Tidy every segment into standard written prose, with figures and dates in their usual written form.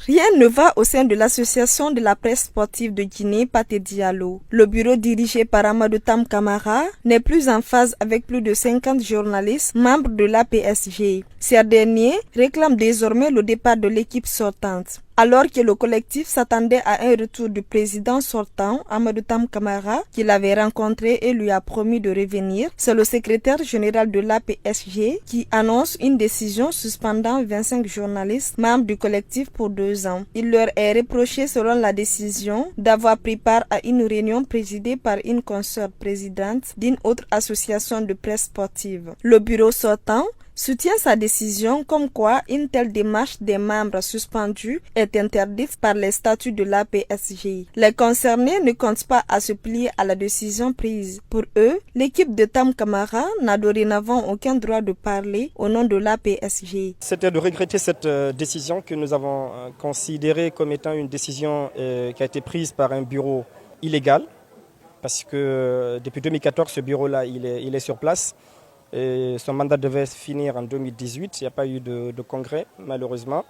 Rien ne va au sein de l'association de la presse sportive de Guinée, Pathé Diallo. Le bureau dirigé par Amadou Tam Camara n'est plus en phase avec plus de 50 journalistes membres de l'APSG. Ces derniers réclament désormais le départ de l'équipe sortante. Alors que le collectif s'attendait à un retour du président sortant, Amadou Tam Camara, qu'il avait rencontré et lui a promis de revenir, c'est le secrétaire général de l'APSG qui annonce une décision suspendant 25 journalistes membres du collectif pour 2 ans. Il leur est reproché, selon la décision, d'avoir pris part à une réunion présidée par une consoeur présidente d'une autre association de presse sportive. Le bureau sortant soutient sa décision comme quoi une telle démarche des membres suspendus est interdite par les statuts de l'APSG. Les concernés ne comptent pas à se plier à la décision prise. Pour eux, l'équipe de Tam Camara n'a dorénavant aucun droit de parler au nom de l'APSG. C'était de regretter cette décision que nous avons considérée comme étant une décision qui a été prise par un bureau illégal, parce que depuis 2014, ce bureau-là, il est sur place. Et son mandat devait se finir en 2018, il n'y a pas eu de congrès malheureusement.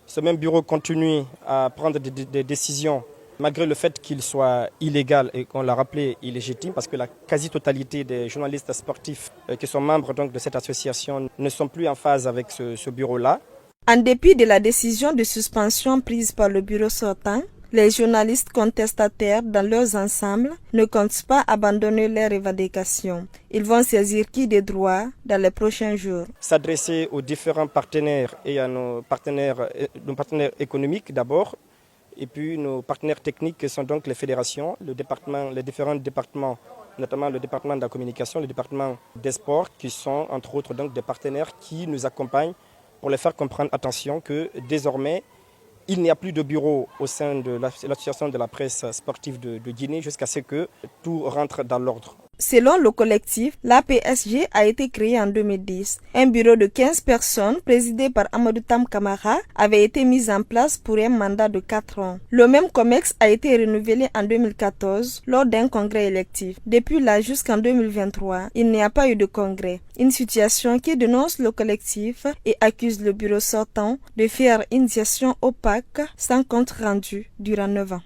Ce même bureau continue à prendre des décisions malgré le fait qu'il soit illégal et qu'on l'a rappelé illégitime, parce que la quasi-totalité des journalistes sportifs qui sont membres donc, de cette association ne sont plus en phase avec ce bureau-là. En dépit de la décision de suspension prise par le bureau sortant, les journalistes contestataires dans leurs ensembles ne comptent pas abandonner leurs revendications. Ils vont saisir qui des droits dans les prochains jours. S'adresser aux différents partenaires et à nos partenaires économiques d'abord, et puis nos partenaires techniques qui sont donc les fédérations, les différents départements, notamment le département de la communication, le département des sports, qui sont entre autres donc des partenaires qui nous accompagnent pour les faire comprendre, attention, que désormais, il n'y a plus de bureau au sein de l'association de la presse sportive de Guinée jusqu'à ce que tout rentre dans l'ordre. Selon le collectif, l'APSG a été créé en 2010. Un bureau de 15 personnes, présidé par Amadou Tam Camara, avait été mis en place pour un mandat de 4 ans. Le même COMEX a été renouvelé en 2014 lors d'un congrès électif. Depuis là jusqu'en 2023, il n'y a pas eu de congrès. Une situation qui dénonce le collectif et accuse le bureau sortant de faire une gestion opaque sans compte rendu durant 9 ans.